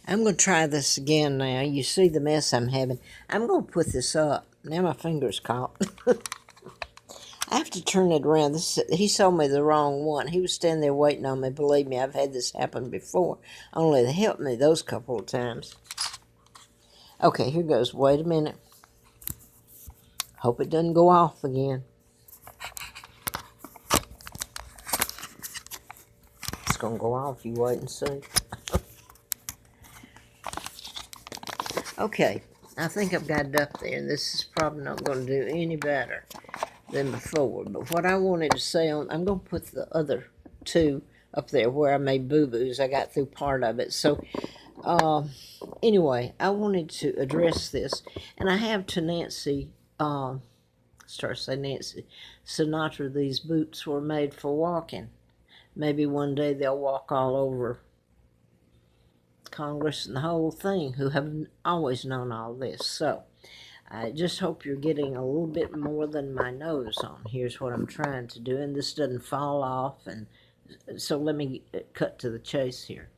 I'm going to try this again now. You see the mess I'm having. I'm going to put this up. Now my finger's caught. I have to turn it around. He sold me the wrong one. He was standing there waiting on me. Believe me, I've had this happen before. Only they helped me those couple of times. Okay, here goes. Wait a minute. Hope it doesn't go off again. It's going to go off. You wait and see. Okay, I think I've got it up there. This is probably not going to do any better than before. But what I wanted to say I'm going to put the other two up there where I made boo-boos. I got through part of it. So, anyway, I wanted to address this. And I have to Nancy, Nancy Sinatra, these boots were made for walking. Maybe one day they'll walk all over Congress and the whole thing, who have always known all this. So I just hope you're getting a little bit more than my nose on. Here's what I'm trying to do, and this doesn't fall off. And so let me cut to the chase here.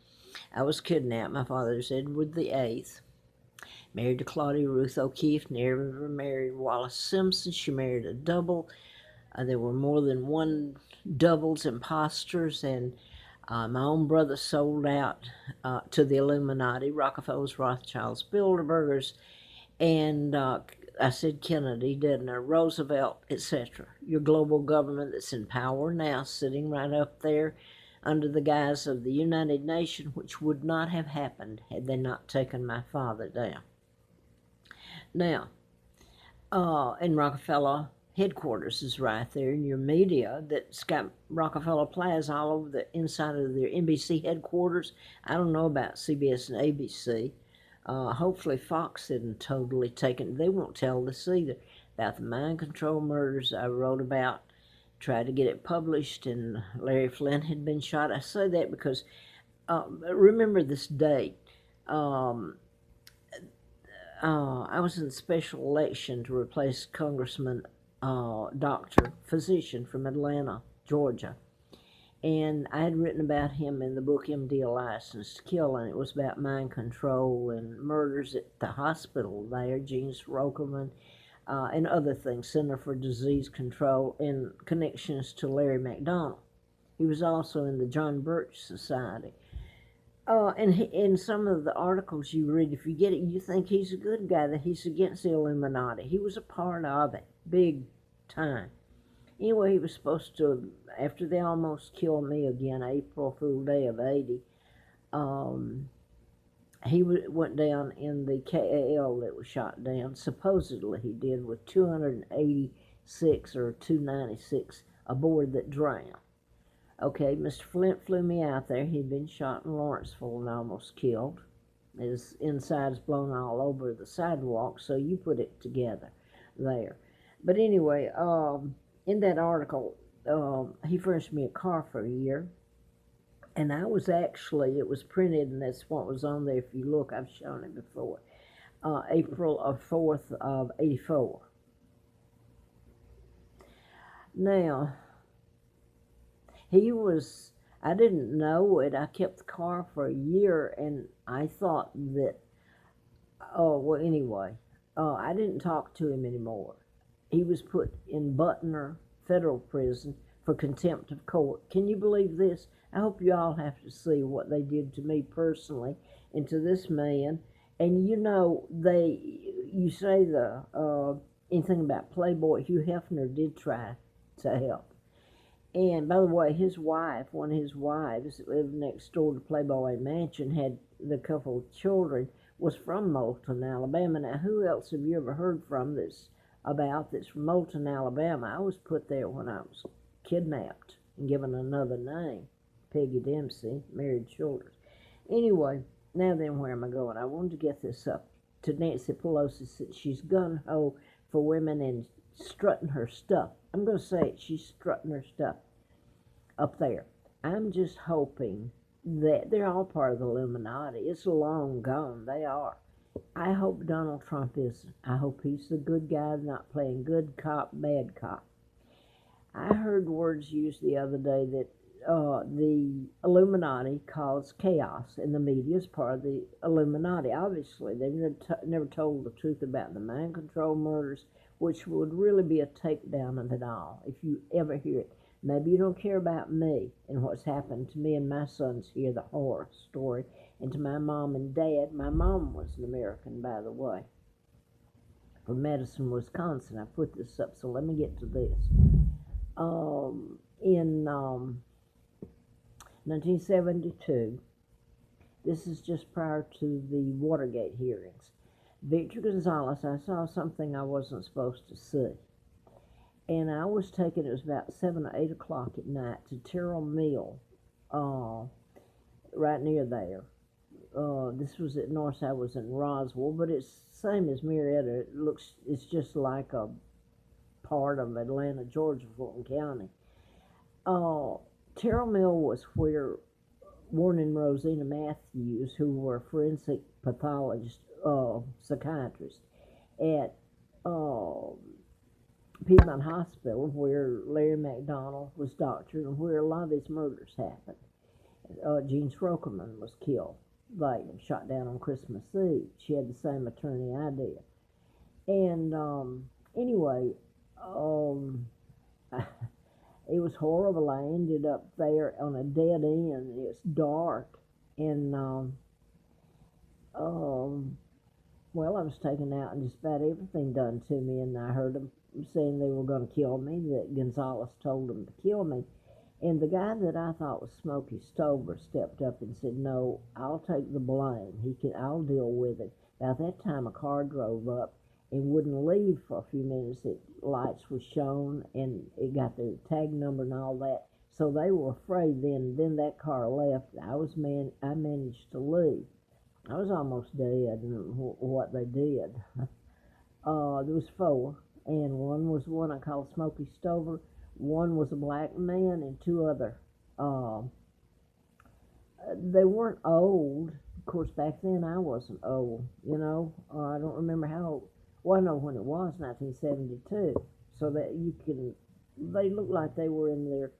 I was kidnapped. My father's Edward VIII, married to Claudia Ruth O'Keefe, never married Wallace Simpson. She married a double. There were more than one doubles, imposters, and my own brother sold out to the Illuminati, Rockefellers, Rothschilds, Bilderbergers, and I said Kennedy, didn't I? Roosevelt, etc. Your global government that's in power now, sitting right up there under the guise of the United Nations, which would not have happened had they not taken my father down. Now, and Rockefeller headquarters is right there in your media that's got Rockefeller Plaza all over the inside of their NBC headquarters. I don't know about CBS and ABC. Hopefully Fox didn't totally take it. They won't tell this either. About the mind control murders I wrote about, tried to get it published, and Larry Flynn had been shot. I say that because remember this date. I was in the special election to replace Congressman physician from Atlanta, Georgia. And I had written about him in the book MD A License to Kill, and it was about mind control and murders at the hospital there, Gene Srokerman, and other things, Center for Disease Control, and connections to Larry McDonald. He was also in the John Birch Society. And in some of the articles you read, if you get it, you think he's a good guy, that he's against the Illuminati. He was a part of it, big time. Anyway, he was supposed to, after they almost killed me again, April Fool Day of 80, he went down in the KAL that was shot down. Supposedly he did, with 286 or 296 aboard that drowned. Okay, Mr. Flint flew me out there. He'd been shot in Lawrenceville and almost killed. His insides blown all over the sidewalk, so you put it together there. But anyway, in that article, he furnished me a car for a year. And I was actually, it was printed, and that's what was on there. If you look, I've shown it before. April 4th of 84. Now, I didn't know it. I kept the car for a year, and I thought that, I didn't talk to him anymore. He was put in Butner Federal Prison for contempt of court. Can you believe this? I hope you all have to see what they did to me personally and to this man. And you say anything about Playboy, Hugh Hefner did try to help. And by the way, one of his wives that lived next door to Playboy Mansion, had the couple of children, was from Moulton, Alabama. Now, who else have you ever heard from that's from Moulton, Alabama? I was put there when I was kidnapped and given another name, Peggy Dempsey, married children. Anyway, now then, where am I going? I wanted to get this up to Nancy Pelosi. She's gung-ho for women and strutting her stuff. I'm going to say it, she's strutting her stuff up there. I'm just hoping that they're all part of the Illuminati. It's long gone. They are. I hope Donald Trump isn't. I hope he's the good guy, not playing good cop, bad cop. I heard words used the other day that the Illuminati caused chaos, and the media is part of the Illuminati. Obviously, they've never told the truth about the mind control murders, which would really be a takedown of it all if you ever hear it. Maybe you don't care about me and what's happened to me and my sons here, the horror story, and to my mom and dad. My mom was an American, by the way, from Madison, Wisconsin. I put this up, so let me get to this. In 1972, this is just prior to the Watergate hearings, Victor Gonzalez, I saw something I wasn't supposed to see. And I was taken, it was about 7 or 8 o'clock at night, to Terrell Mill, right near there. This was at Northside, was in Roswell, but it's the same as Marietta. It's just like a part of Atlanta, Georgia, Fulton County. Terrell Mill was where Warren and Rosina Matthews, who were forensic pathologists, psychiatrists, at Piedmont Hospital, where Larry McDonald was doctor, and where a lot of these murders happened. Jean Strokerman was killed, like shot down on Christmas Eve. She had the same attorney I did. And anyway, it was horrible. I ended up there on a dead end. It's dark, and well, I was taken out and just about everything done to me, and I heard them saying they were going to kill me, that Gonzalez told them to kill me. And the guy that I thought was Smokey Stover stepped up and said, "No, I'll take the blame. I'll deal with it." About that time, a car drove up and wouldn't leave for a few minutes. Lights were shown, and it got the tag number and all that. So they were afraid. Then that car left. I managed to leave. I was almost dead, and what they did. There was 4, and one was one I called Smokey Stover. One was a black man, and 2 other. They weren't old. Of course, back then I wasn't old, I don't remember how old. Well, I know when it was, 1972. So that they looked like they were in their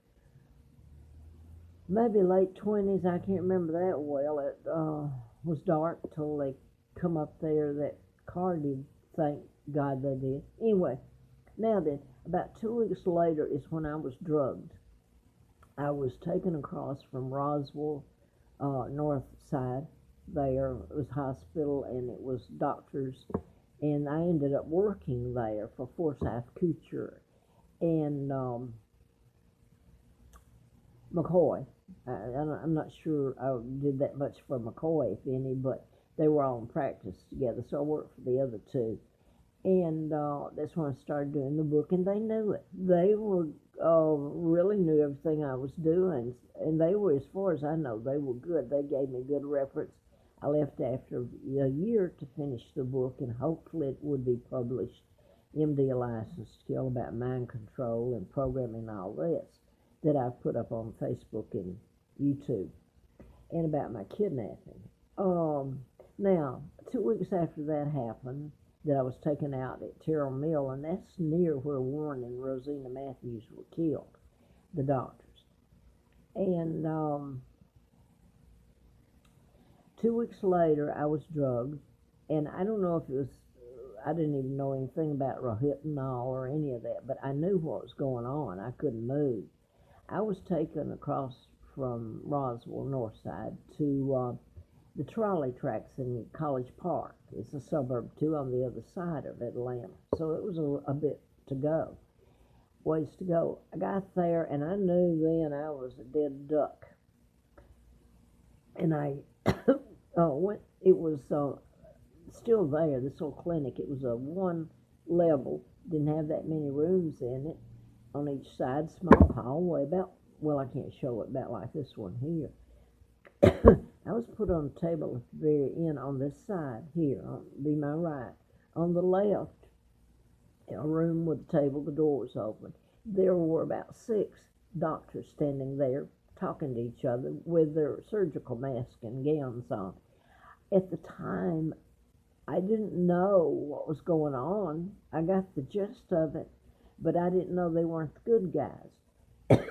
maybe late 20s. I can't remember that well. It was dark till they come up there. That car did, thank God they did. Anyway, now then, about 2 weeks later is when I was drugged. I was taken across from Roswell, north side there. It was hospital, and it was doctors, and I ended up working there for Forsyth Couture and McCoy. I'm not sure I did that much for McCoy, if any, but they were all in practice together, so I worked for the other 2. And that's when I started doing the book, and they knew it. They were really knew everything I was doing, and they were, as far as I know, they were good. They gave me good reference. I left after a year to finish the book, and hopefully it would be published. MD License to Kill, about mind control and programming, all this that I've put up on Facebook and YouTube, and about my kidnapping. Now, 2 weeks after that happened, that I was taken out at Terrell Mill, and that's near where Warren and Rosina Matthews were killed, the doctors. And 2 weeks later, I was drugged, and I don't know if it was, I didn't even know anything about Rohypnol or any of that, but I knew what was going on. I couldn't move. I was taken across from Roswell, Northside, to the trolley tracks in College Park. It's a suburb, too, on the other side of Atlanta. So it was a bit to go, ways to go. I got there, and I knew then I was a dead duck. And I went, it was still there, this little clinic. It was a 1 level, didn't have that many rooms in it. On each side, small hallway, about, well, I can't show it, about like this one here. I was put on a table at the very end on this side here, be my right. On the left, a room with a table, the door was open. There were about 6 doctors standing there talking to each other with their surgical masks and gowns on. At the time, I didn't know what was going on. I got the gist of it, but I didn't know they weren't the good guys.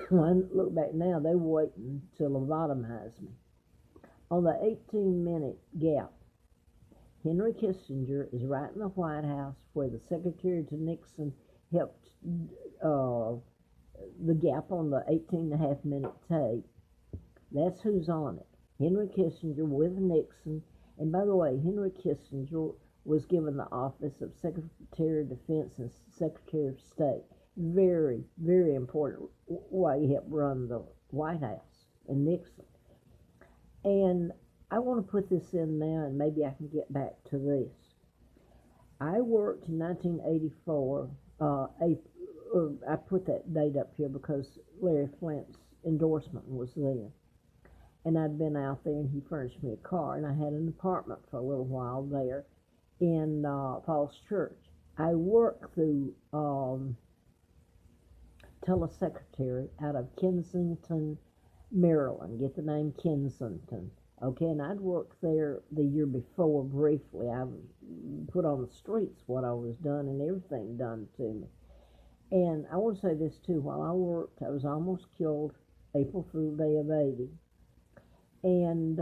When I look back now, they were waiting to lobotomize me. On the 18-minute gap, Henry Kissinger is right in the White House where the Secretary to Nixon helped the gap on the 18.5-minute tape. That's who's on it. Henry Kissinger with Nixon. And by the way, Henry Kissinger was given the office of Secretary of Defense and Secretary of State. Very, very important why he helped run the White House and Nixon. And I want to put this in now, and maybe I can get back to this. I worked in 1984. I put that date up here because Larry Flint's endorsement was there. And I'd been out there, and he furnished me a car, and I had an apartment for a little while there in Falls Church. I worked through telesecretary out of Kensington, Maryland. Get the name Kensington. Okay, and I'd worked there the year before briefly. I was put on the streets what I was done and everything done to me. And I want to say this too, while I worked, I was almost killed April Fool's Day of 80. And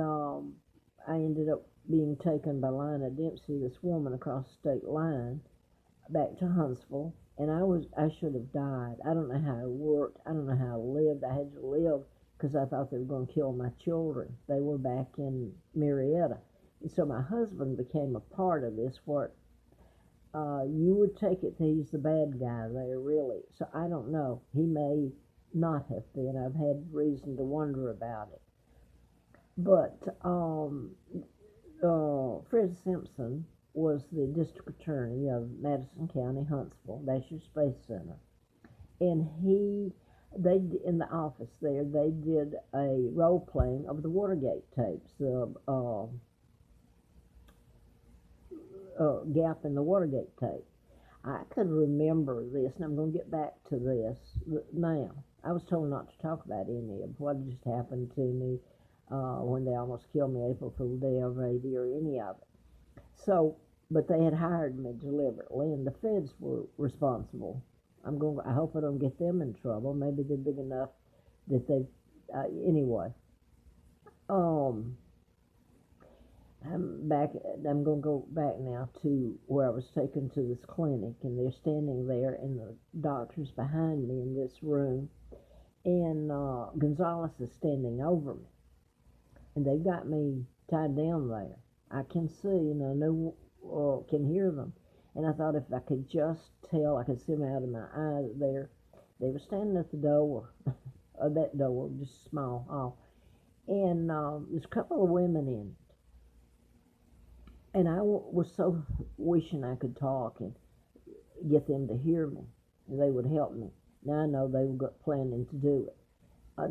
I ended up being taken by Lina Dempsey, this woman across the state line, back to Huntsville. And I should have died. I don't know how I worked. I don't know how I lived. I had to live because I thought they were going to kill my children. They were back in Marietta. And so my husband became a part of this. You would take it that he's the bad guy there, really. So I don't know. He may not have been. I've had reason to wonder about it. But Fred Simpson was the district attorney of Madison County, Huntsville. That's your Space Center. And they in the office there, they did a role playing of the Watergate tapes, the gap in the Watergate tape. I could remember this, and I'm going to get back to this now. I was told not to talk about any of what just happened to me when they almost killed me April Fool's Day of 80 or any of it. So, but they had hired me deliberately, and the feds were responsible. I hope I don't get them in trouble. Maybe they're big enough that they, anyway. I'm going to go back now to where I was taken to this clinic, and they're standing there, and the doctor's behind me in this room, and Gonzalez is standing over me, and they've got me tied down there. I can see, and I know, can hear them. And I thought if I could just tell, I could see them out of my eyes there. They were standing at the door, that door, just small. And there's a couple of women in it. And I was so wishing I could talk and get them to hear me. And they would help me. Now I know they were planning to do it.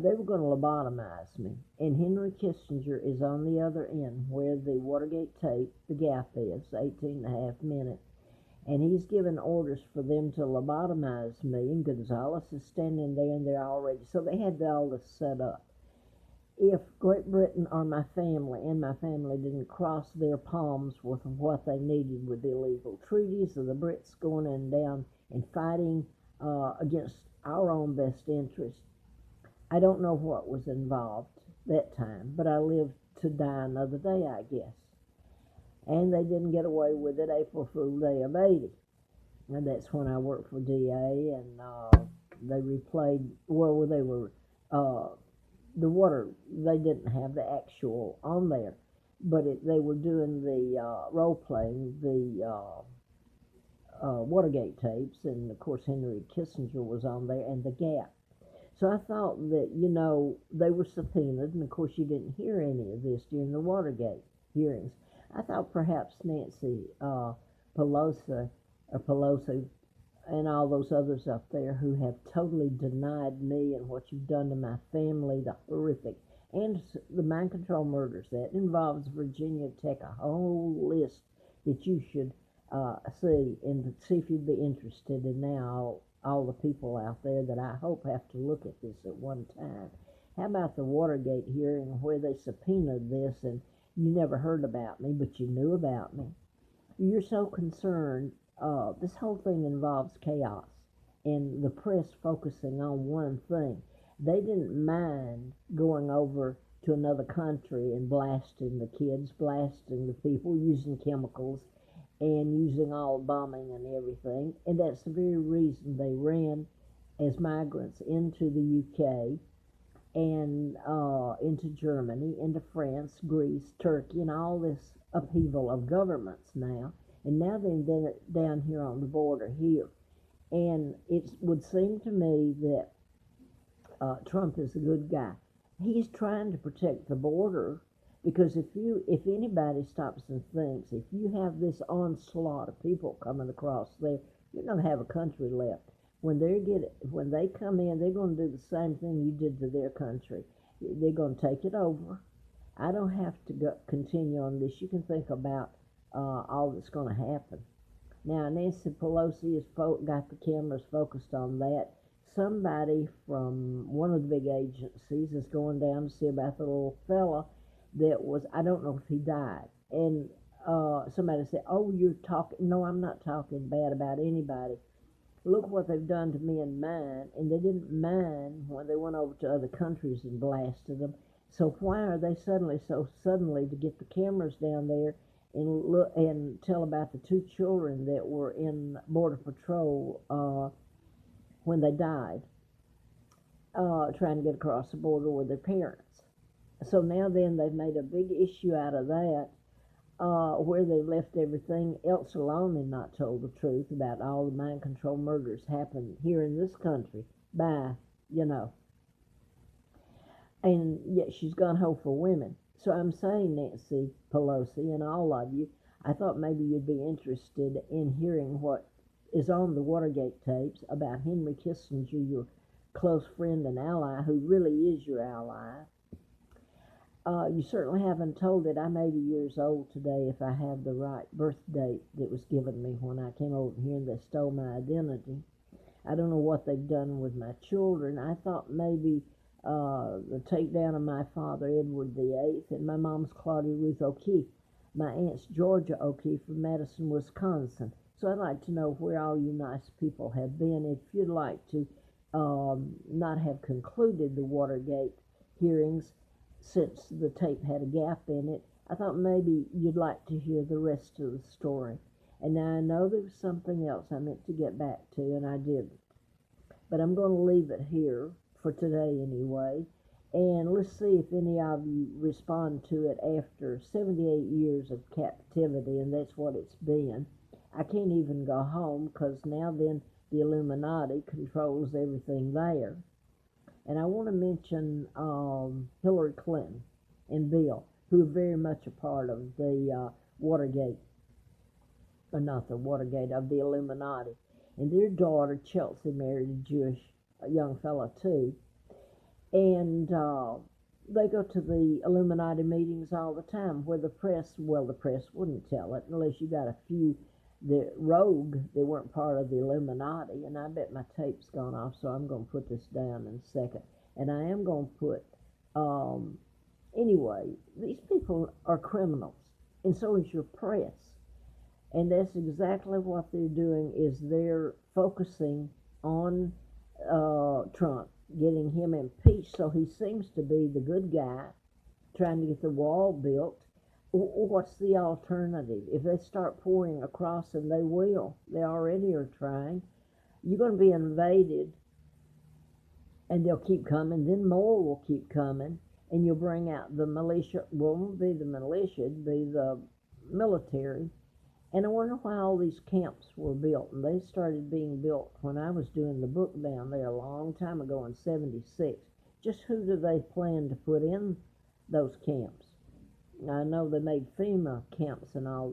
They were going to lobotomize me. And Henry Kissinger is on the other end where the Watergate tape, the gap is, 18.5 minutes. And he's given orders for them to lobotomize me. And Gonzalez is standing there, and they're already. So they had all this set up. If Great Britain or my family didn't cross their palms with what they needed with the illegal treaties of the Brits going in down and fighting against our own best interest, I don't know what was involved that time, but I lived to die another day, I guess. And they didn't get away with it April Fool's Day of 80. And that's when I worked for DA, and they replayed, well, they were, the water, they didn't have the actual on there, but they were doing the role-playing, the Watergate tapes, and of course Henry Kissinger was on there, and the gap. So I thought that, they were subpoenaed, and of course you didn't hear any of this during the Watergate hearings. I thought perhaps Nancy Pelosi and all those others up there who have totally denied me and what you've done to my family, the horrific, and the mind control murders, that involves Virginia Tech, a whole list that you should see and see if you'd be interested in now. All the people out there that I hope have to look at this at one time. How about the Watergate hearing where they subpoenaed this and you never heard about me, but you knew about me? You're so concerned. This whole thing involves chaos and the press focusing on one thing. They didn't mind going over to another country and blasting the kids, blasting the people, using chemicals and using all bombing and everything. And that's the very reason they ran as migrants into the UK and into Germany, into France, Greece, Turkey, and all this upheaval of governments now. And now they're down here on the border here. And it would seem to me that Trump is a good guy. He's trying to protect the border because if anybody stops and thinks, if you have this onslaught of people coming across there, you're not gonna have a country left. When they come in, they're gonna do the same thing you did to their country. They're gonna take it over. I don't have to continue on this. You can think about all that's gonna happen. Now, Nancy Pelosi has got the cameras focused on that. Somebody from one of the big agencies is going down to see about the little fella that was, I don't know if he died. And somebody said, oh, you're talking, no, I'm not talking bad about anybody. Look what they've done to me and mine. And they didn't mind when they went over to other countries and blasted them. So why are they suddenly to get the cameras down there and look and tell about the two children that were in Border Patrol when they died, trying to get across the border with their parents. So now then they've made a big issue out of that, where they left everything else alone and not told the truth about all the mind control murders happened here in this country by, and yet she's gone home for women. So I'm saying, Nancy Pelosi and all of you, I thought maybe you'd be interested in hearing what is on the Watergate tapes about Henry Kissinger, your close friend and ally, who really is your ally. You certainly haven't told it. I'm 80 years old today, if I have the right birth date that was given me when I came over here and they stole my identity. I don't know what they've done with my children. I thought maybe the takedown of my father, Edward VIII, and my mom's Claudia Ruth O'Keefe. My aunt's Georgia O'Keefe from Madison, Wisconsin. So I'd like to know where all you nice people have been. If you'd like to not have concluded the Watergate hearings since the tape had a gap in it, I thought maybe you'd like to hear the rest of the story. And now I know there was something else I meant to get back to, and I didn't. But I'm going to leave it here for today anyway. And let's see if any of you respond to it after 78 years of captivity, and that's what it's been. I can't even go home because now then the Illuminati controls everything there. And I want to mention Hillary Clinton and Bill, who are very much a part of the Watergate, or not the Watergate, of the Illuminati. And their daughter, Chelsea, married a young fella too. And they go to the Illuminati meetings all the time where the press wouldn't tell it unless you got a few that rogue that weren't part of the Illuminati. And I bet my tape's gone off, so I'm going to put this down in a second. And I am going to put, anyway, these people are criminals, and so is your press. And that's exactly what they're doing, is they're focusing on Trump, getting him impeached so he seems to be the good guy, trying to get the wall built. What's the alternative? If they start pouring across, and they will, they already are trying, you're going to be invaded, and they'll keep coming, then more will keep coming, and you'll bring out the militia. Well, it won't be the militia, it'll be the military. And I wonder why all these camps were built. And they started being built when I was doing the book down there a long time ago in '76. Just who do they plan to put in those camps? I know they made FEMA camps and all